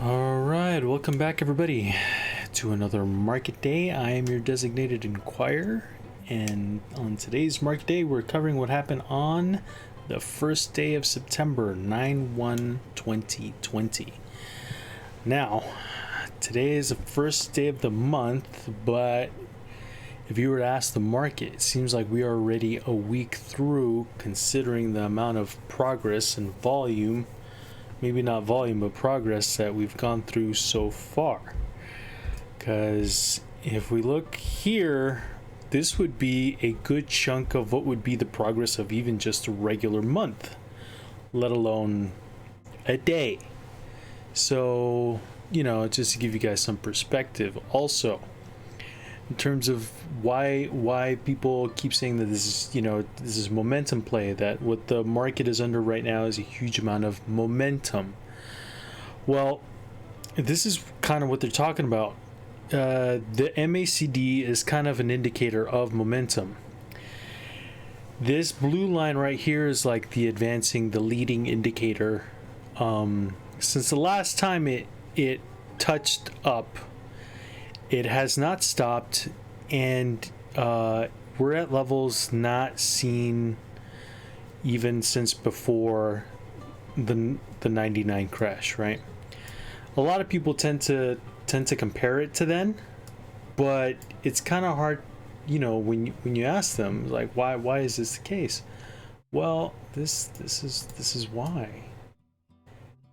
All right, welcome back, everybody, to another market day. I am your designated Inquirer, and on today's market day, we're covering what happened on the first day of September, 9/1/2020. Now, today is the first day of the month, but if you were to ask the market, it seems like we are already a week through, considering the amount of progress and volume. Maybe not volume, but progress that we've gone through so far. Because if we look here, this would be a good chunk of what would be the progress of even just a regular month, let alone a day. So, just to give you guys some perspective. Also, in terms of why people keep saying that this is momentum play, that what the market is under right now is a huge amount of momentum. Well, this is kind of what they're talking about. The MACD is kind of an indicator of momentum. This blue line right here is like the leading indicator. Since the last time it touched up, it has not stopped, and we're at levels not seen even since before the 99 crash, right? A lot of people tend to compare it to then, but it's kind of hard, when you ask them, like, why is this the case? Well, this is why.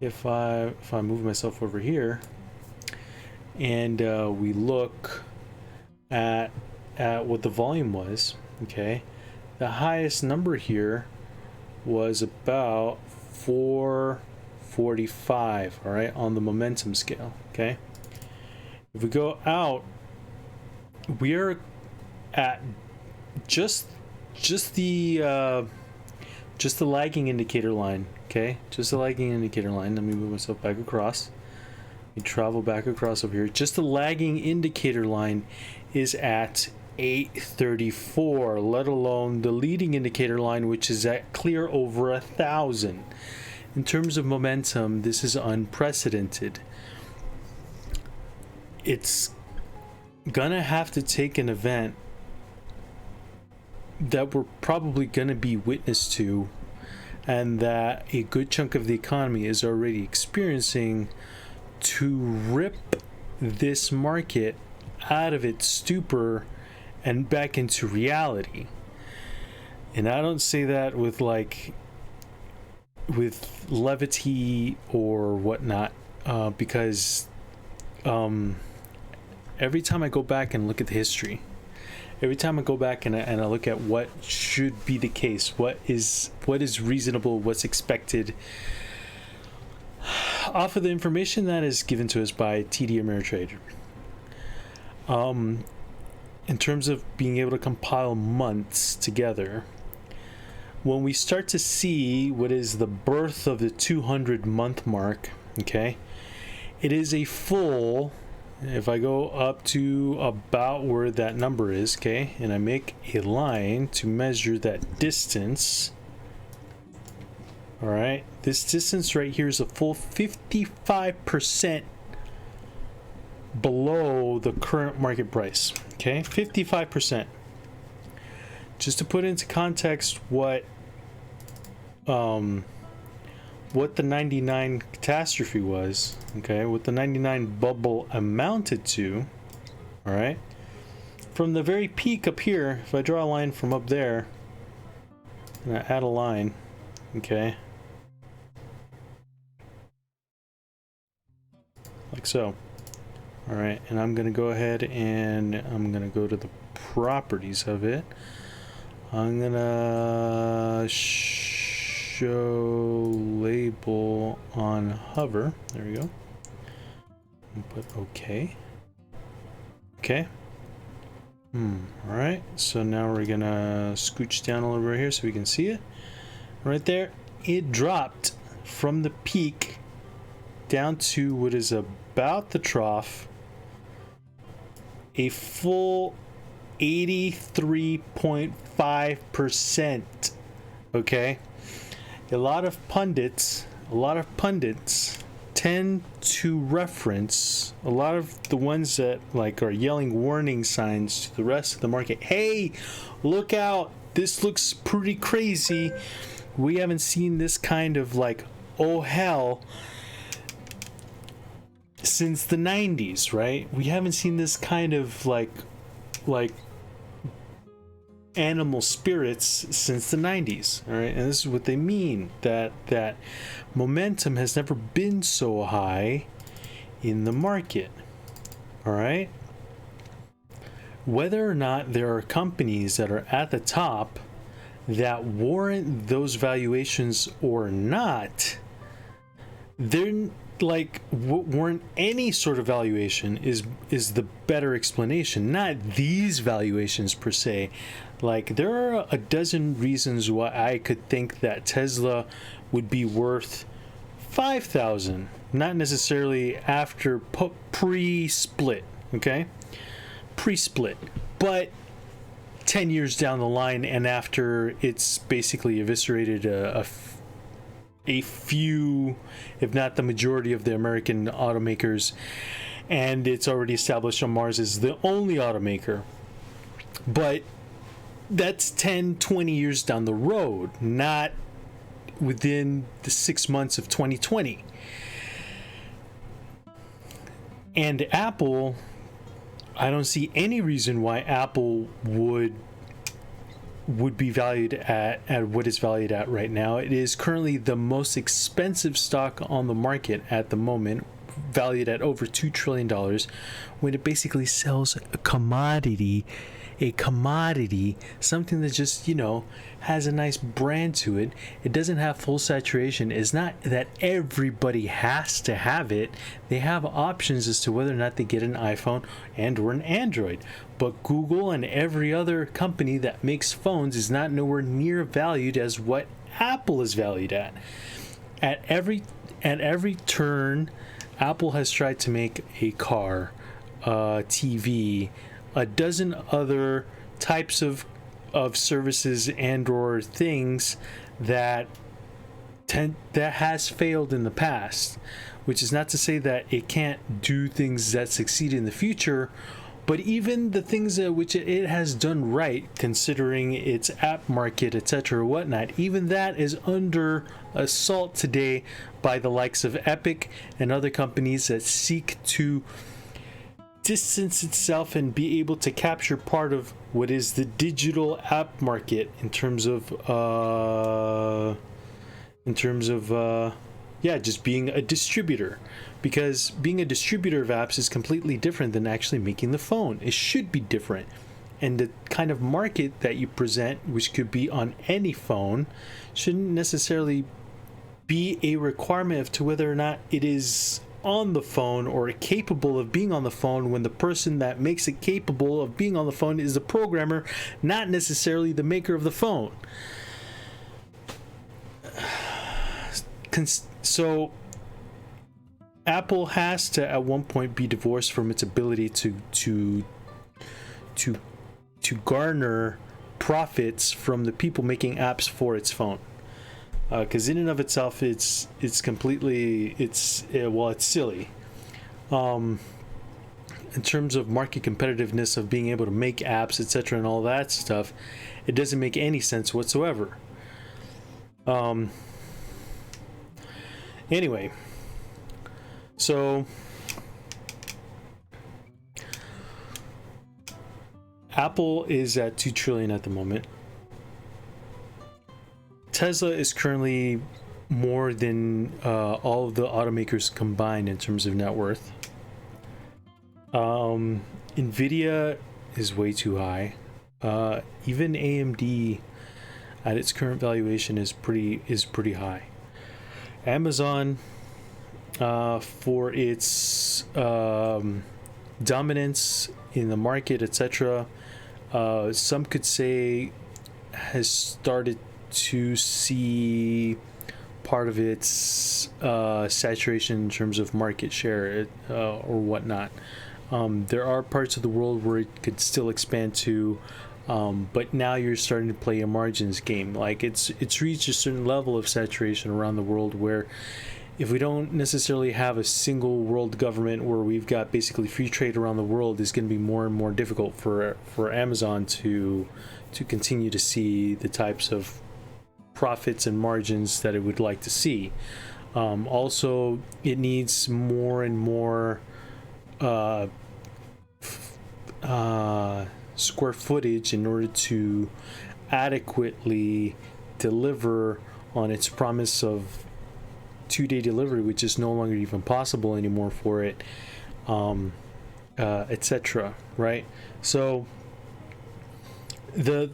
If I move myself over here, and we look at what the volume was, okay, the highest number here was about 445, all right, on the momentum scale. Okay, if we go out, we are at just the lagging indicator line. Okay, just the lagging indicator line. Let me move myself back across. We travel back across over here. Just the lagging indicator line is at 834, let alone the leading indicator line, which is at clear over 1,000. In terms of momentum, this is unprecedented. It's gonna have to take an event that we're probably gonna be witness to, and that a good chunk of the economy is already experiencing, to rip this market out of its stupor and back into reality. And I don't say that with levity or whatnot, because every time I go back and look at the history, every time I go back and I look at what should be the case, what is reasonable, what's expected, off of the information that is given to us by TD Ameritrade, in terms of being able to compile months together, when we start to see what is the birth of the 200 month mark, okay, it is a full, if I go up to about where that number is, okay, and I make a line to measure that distance. All right, this distance right here is a full 55% below the current market price. Okay, 55%. Just to put into context what the 99 catastrophe was, okay, what the 99 bubble amounted to. All right, from the very peak up here, if I draw a line from up there and I add a line, okay, like so. All right, and I'm gonna go ahead and I'm gonna go to the properties of it. I'm gonna show label on hover. There we go. And put OK. Okay. All right, so now we're gonna scooch down a little bit here so we can see it. Right there, it dropped from the peak down to what is about the trough, a full 83.5%. Okay, a lot of pundits tend to reference a lot of the ones that like are yelling warning signs to the rest of the market. Hey, look out, this looks pretty crazy. We haven't seen this kind of like, oh hell, since the 90s, right? We haven't seen this kind of like animal spirits since the 90s. All right, and this is what they mean, that momentum has never been so high in the market. All right, whether or not there are companies that are at the top that warrant those valuations or not, they're like, warrant any sort of valuation is the better explanation, not these valuations per se. Like, there are a dozen reasons why I could think that Tesla would be worth 5,000, not necessarily after pre-split, okay? Pre-split, but 10 years down the line and after it's basically eviscerated a few, if not the majority of the American automakers, and it's already established on Mars as the only automaker. But that's 10, 20 years down the road, not within the 6 months of 2020. And Apple, I don't see any reason why Apple would be valued at what it's valued at right now. It is currently the most expensive stock on the market at the moment, valued at over $2 trillion, when it basically sells a commodity, something that just, has a nice brand to it. It doesn't have full saturation. It's not that everybody has to have it. They have options as to whether or not they get an iPhone and or an Android. But Google and every other company that makes phones is not nowhere near valued as what Apple is valued at. At every turn, Apple has tried to make a car, TV, a dozen other types of services and or things that has failed in the past, which is not to say that it can't do things that succeed in the future, but even the things which it has done right, considering its app market, etc., whatnot, even that is under assault today by the likes of Epic and other companies that seek to distance itself and be able to capture part of what is the digital app market in terms of just being a distributor, because being a distributor of apps is completely different than actually making the phone. It should be different, and the kind of market that you present, which could be on any phone, shouldn't necessarily be a requirement as to whether or not it is on the phone or capable of being on the phone, when the person that makes it capable of being on the phone is the programmer, not necessarily the maker of the phone. So Apple has to at one point be divorced from its ability to garner profits from the people making apps for its phone. Because in and of itself, it's completely, it's silly. In terms of market competitiveness of being able to make apps, etc., and all that stuff, it doesn't make any sense whatsoever. Anyway, so Apple is at $2 trillion at the moment. Tesla is currently more than all of the automakers combined in terms of net worth. Nvidia is way too high. Even AMD at its current valuation is pretty high. Amazon, for its dominance in the market, etc., some could say has started to see part of its saturation in terms of market share or whatnot. There are parts of the world where it could still expand to, but now you're starting to play a margins game. Like it's reached a certain level of saturation around the world where if we don't necessarily have a single world government where we've got basically free trade around the world, it's going to be more and more difficult for Amazon to continue to see the types of profits and margins that it would like to see. Also, it needs more and more square footage in order to adequately deliver on its promise of 2-day delivery, which is no longer even possible anymore for it, etc. Right? So the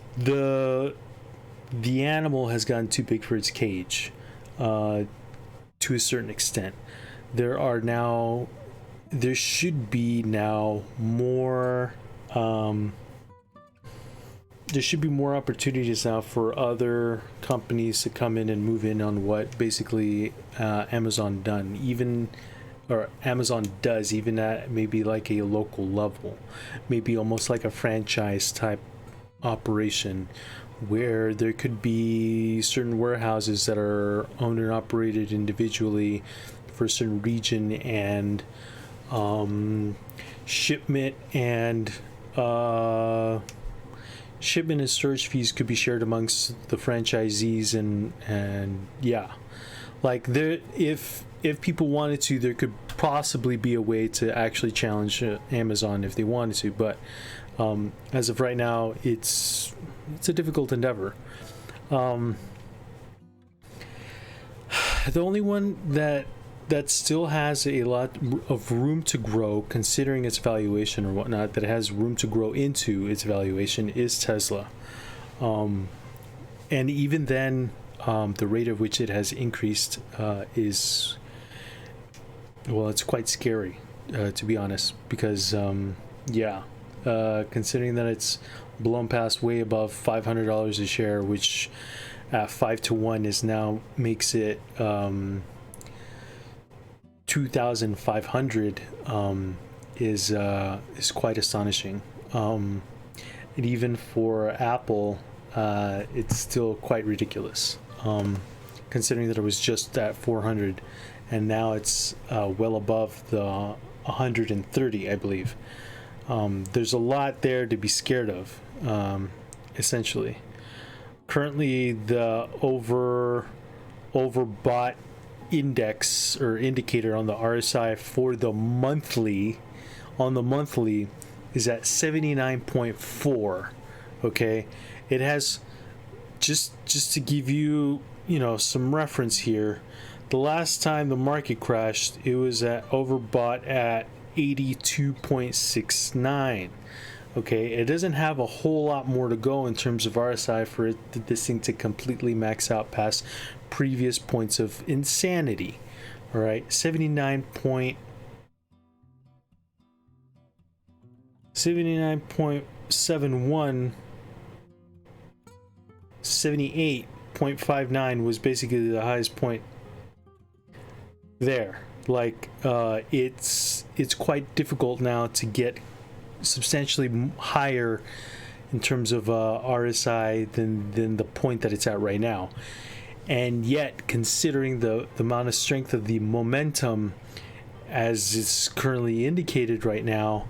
animal has gotten too big for its cage, to a certain extent. There should be now more. There should be more opportunities now for other companies to come in and move in on what basically Amazon does, even at maybe like a local level, maybe almost like a franchise type operation, where there could be certain warehouses that are owned and operated individually for a certain region, and shipment and storage fees could be shared amongst the franchisees, and yeah, like there, if people wanted to, there could possibly be a way to actually challenge Amazon if they wanted to, but as of right now, it's a difficult endeavor. The only one that still has a lot of room to grow, considering its valuation or whatnot, that has room to grow into its valuation, is Tesla. And even then, the rate at which it has increased is, well, it's quite scary, to be honest, because considering that it's blown past way above $500 a share, which at 5-to-1 is now makes it 2,500, is quite astonishing. And even for Apple, it's still quite ridiculous, considering that it was just at 400 and now it's well above the 130, I believe. There's a lot there to be scared of, essentially. Currently, the overbought index or indicator on the RSI for the monthly, is at 79.4. Okay, it has, just to give you some reference here, the last time the market crashed, it was overbought at 82.69. Okay, it doesn't have a whole lot more to go in terms of RSI for this thing to completely max out past previous points of insanity. All right, 79.71, 78.59 was basically the highest point there. Like, it's quite difficult now to get substantially higher in terms of RSI than the point that it's at right now. And yet, considering the amount of strength of the momentum as it's currently indicated right now,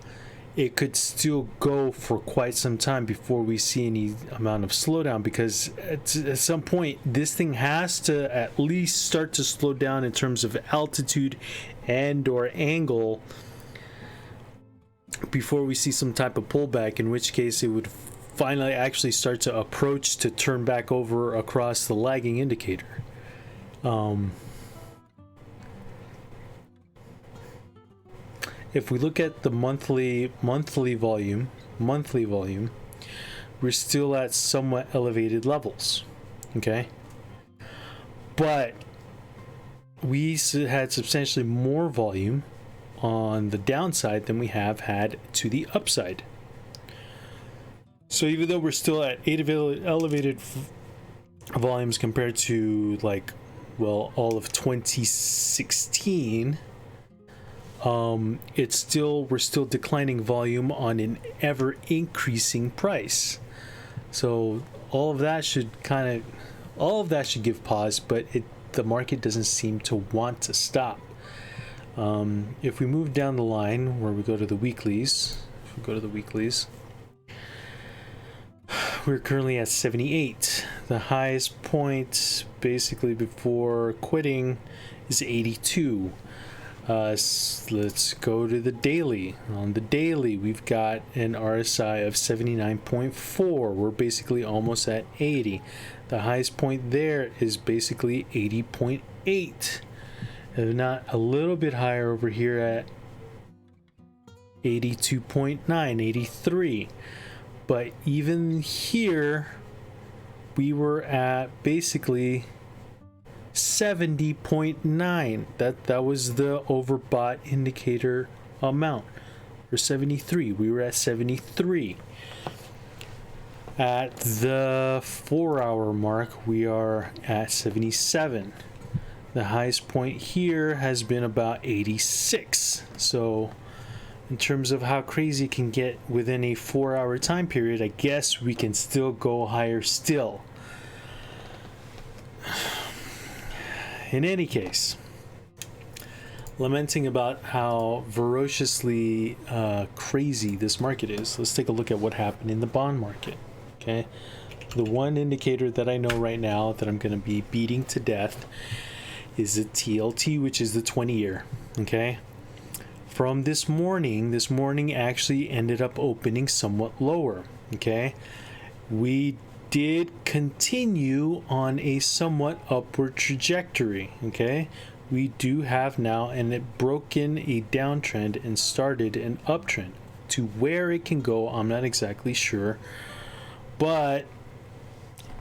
it could still go for quite some time before we see any amount of slowdown, because at some point this thing has to at least start to slow down in terms of altitude and or angle before we see some type of pullback, in which case it would finally actually start to approach to turn back over across the lagging indicator. If we look at the monthly volume, we're still at somewhat elevated levels. Okay, but we had substantially more volume on the downside than we have had to the upside. So even though we're still at elevated volumes compared to all of 2016, we're still declining volume on an ever increasing price. So all of that should give pause, but the market doesn't seem to want to stop. If we move down the line where we go to the weeklies, we're currently at 78. The highest point basically before quitting is 82. Let's go to the daily. On the daily, we've got an RSI of 79.4. We're basically almost at 80. The highest point there is basically 80.8. If not a little bit higher over here at 82.9, 83. But even here, we were at basically 70.9. That was the overbought indicator amount. For 73, we were at 73. At the 4-hour mark, we are at 77. The highest point here has been about 86. So in terms of how crazy it can get within a 4-hour time period, I guess we can still go higher still. In any case, lamenting about how ferociously crazy this market is, let's take a look at what happened in the bond market. Okay, the one indicator that I know right now that I'm going to be beating to death is the TLT, which is the 20-year. Okay, from this morning actually ended up opening somewhat lower. Okay, we did continue on a somewhat upward trajectory. Okay, we do have now, and it broken a downtrend and started an uptrend. To where it can go, I'm not exactly sure, but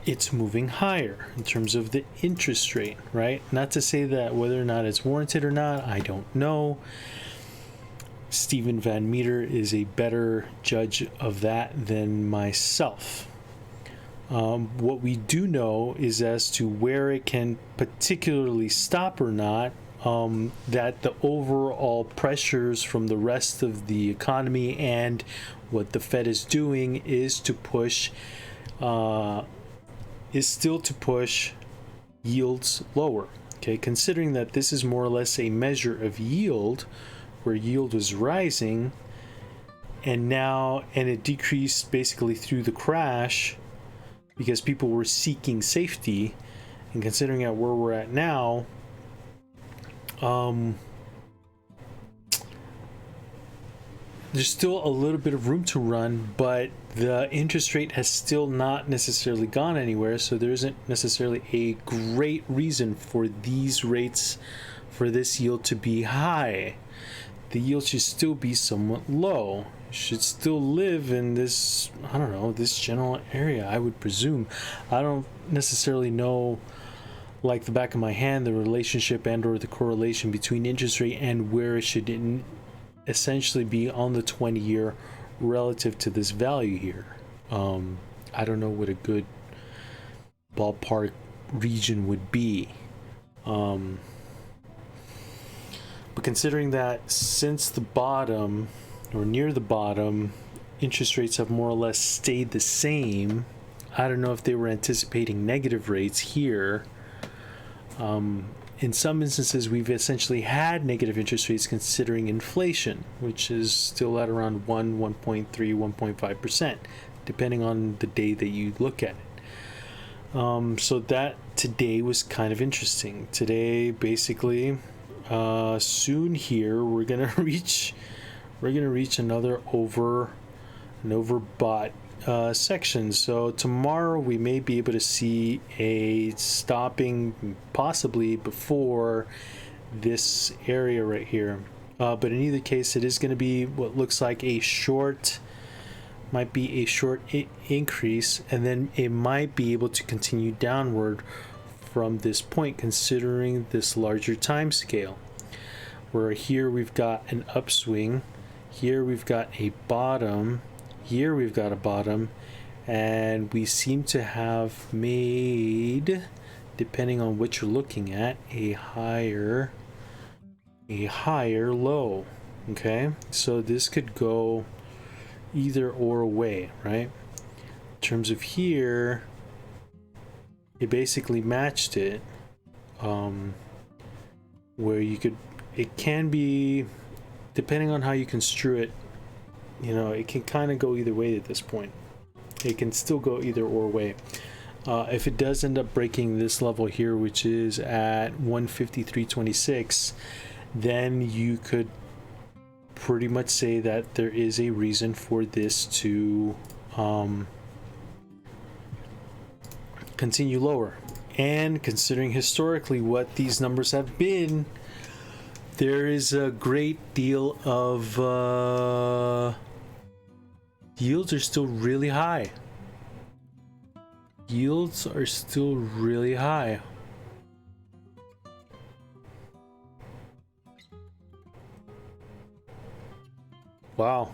it's moving higher in terms of the interest rate, right? Not to say that whether or not it's warranted or not, I don't know. Steven Van Meter is a better judge of that than myself. What we do know is as to where it can particularly stop or not, that the overall pressures from the rest of the economy and what the Fed is doing is to push, is still to push yields lower. Okay, considering that this is more or less a measure of yield, where yield was rising, and it decreased basically through the crash because people were seeking safety, and considering at where we're at now, there's still a little bit of room to run, but the interest rate has still not necessarily gone anywhere, so there isn't necessarily a great reason for these rates, for this yield to be high. The yield should still be somewhat low. Should still live in this, I don't know, this general area, I would presume. I don't necessarily know, like the back of my hand, the relationship and or the correlation between interest rate and where it should essentially be on the 20-year relative to this value here. I don't know what a good ballpark region would be. But considering that since the bottom, or near the bottom, interest rates have more or less stayed the same, I don't know if they were anticipating negative rates here. In some instances, we've essentially had negative interest rates considering inflation, which is still at around 1.3, 1.5%, depending on the day that you look at it. So that today was kind of interesting. Today, basically, soon here we're gonna reach another overbought section. So tomorrow we may be able to see a stopping possibly before this area right here. But in either case, it is going to be what looks like a short, might be a short increase, and then it might be able to continue downward from this point, considering this larger time scale, where here we've got an upswing, here we've got a bottom, here we've got a bottom, and we seem to have made, depending on what you're looking at, a higher low. Okay, so this could go either or way, right? In terms of here, it basically matched it. where you could, it can be, depending on how you construe it, you know, it can kind of go either way at this point. It can still go either or way. If it does end up breaking this level here, which is at 153.26, then you could pretty much say that there is a reason for this to continue lower. And considering historically what these numbers have been, there is a great deal of yields are still really high. Yields are still really high. Wow.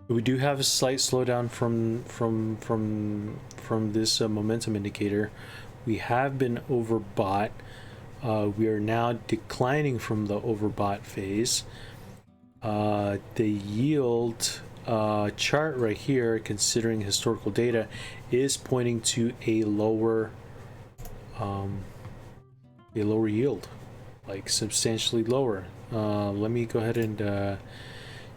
We do have a slight slowdown from this momentum indicator. We have been overbought. We are now declining from the overbought phase. The yield chart right here, considering historical data, is pointing to a lower yield, like substantially lower. Let me go ahead and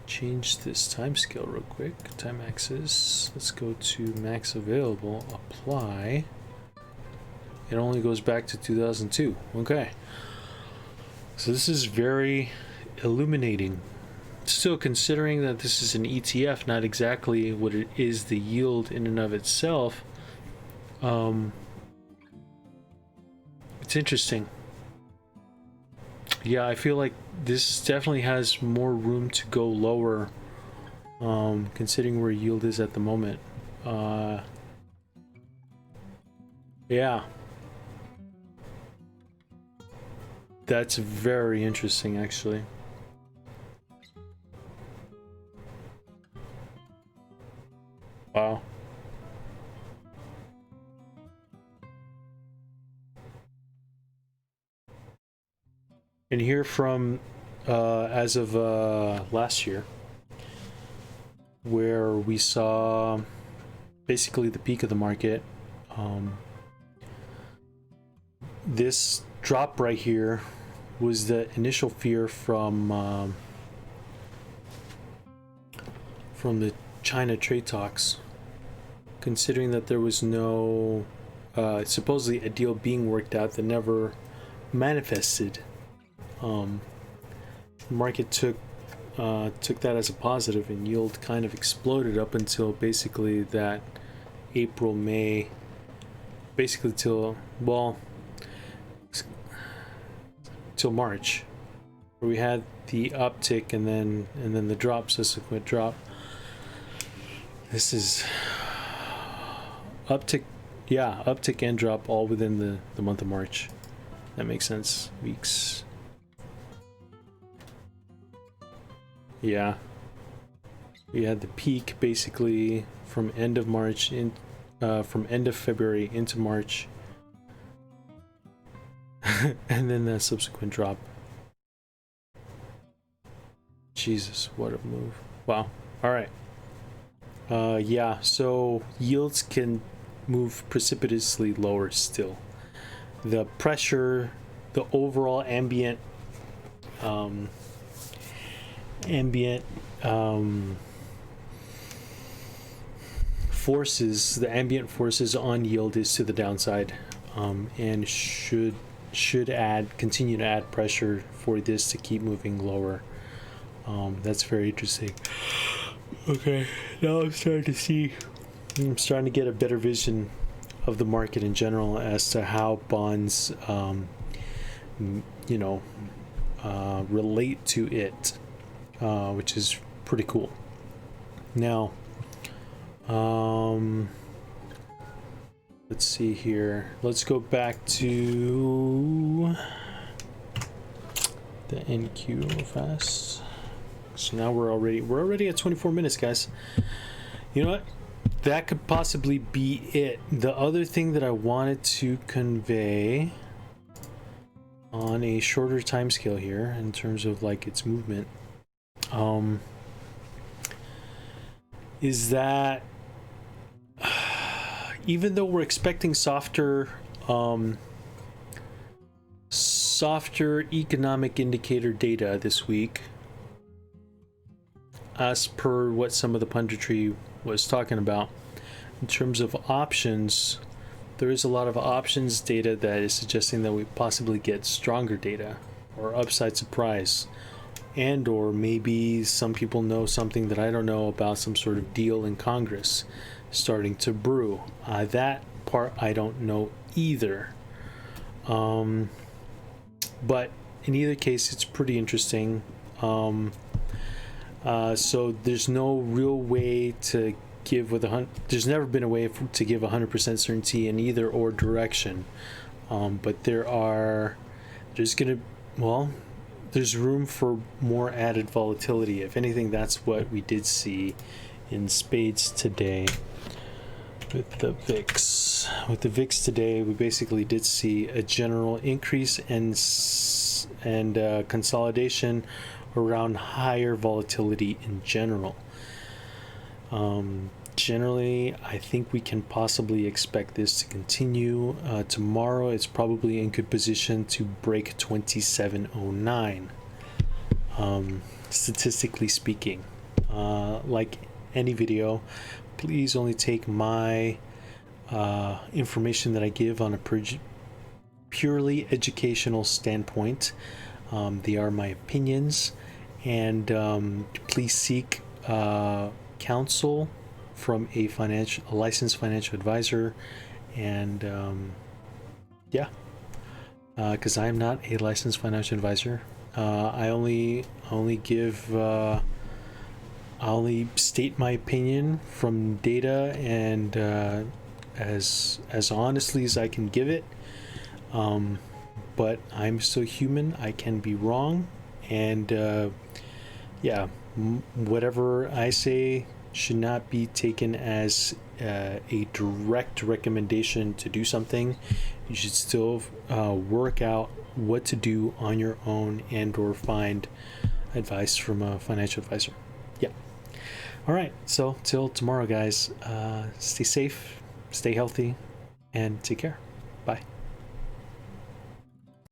change this time scale real quick. Time axis. Let's go to max available. Apply. It only goes back to 2002. Okay. So this is very illuminating. Still, considering that this is an ETF, not exactly what it is, the yield in and of itself, it's interesting. Yeah, I feel like this definitely has more room to go lower, considering where yield is at the moment. Yeah. That's very interesting, actually. Wow. And here from as of last year, where we saw basically the peak of the market, this drop right here was the initial fear from the China trade talks, considering that there was no supposedly a deal being worked out that never manifested. The market took that as a positive, and yield kind of exploded up until basically that April, May, basically till March, where we had the uptick and then the drop, subsequent drop. This is uptick and drop all within the month of March. That makes sense. Weeks. Yeah. We had the peak basically from end of March from end of February into March. And then the subsequent drop. Jesus, what a move. Wow. All right. Yeah, so yields can move precipitously lower still. The pressure, the overall ambient forces, the ambient forces on yield is to the downside, and should continue to add pressure for this to keep moving lower. That's very interesting. Okay, now I'm starting to get a better vision of the market in general as to how bonds relate to it, which is pretty cool. Now let's see here. Let's go back to the NQ real fast. So now we're already at 24 minutes, guys. You know what? That could possibly be it. The other thing that I wanted to convey on a shorter time scale here in terms of like its movement, is that even though we're expecting softer softer economic indicator data this week. As per what some of the punditry was talking about, in terms of options, there is a lot of options data that is suggesting that we possibly get stronger data or upside surprise, and or maybe some people know something that I don't know about, some sort of deal in Congress starting to brew. That part I don't know either. But in either case, it's pretty interesting. So there's no real way to give with there's never been a way to give 100% certainty in either or direction. But there's room for more added volatility. If anything, that's what we did see in spades today with the VIX. With the VIX today, we basically did see a general increase and consolidation around higher volatility in general. Generally, I think we can possibly expect this to continue. Tomorrow, it's probably in good position to break 2709. Statistically speaking, like any video, please only take my information that I give on a purely educational standpoint. They are my opinions, and please seek counsel from a licensed financial advisor, and because I am not a licensed financial advisor. I only state my opinion from data and as honestly as I can give it. But I'm still human. I can be wrong, and whatever I say should not be taken as a direct recommendation to do something. You should still work out what to do on your own and or find advice from a financial advisor. Yeah. All right. So till tomorrow, guys, stay safe, stay healthy, and take care. Bye.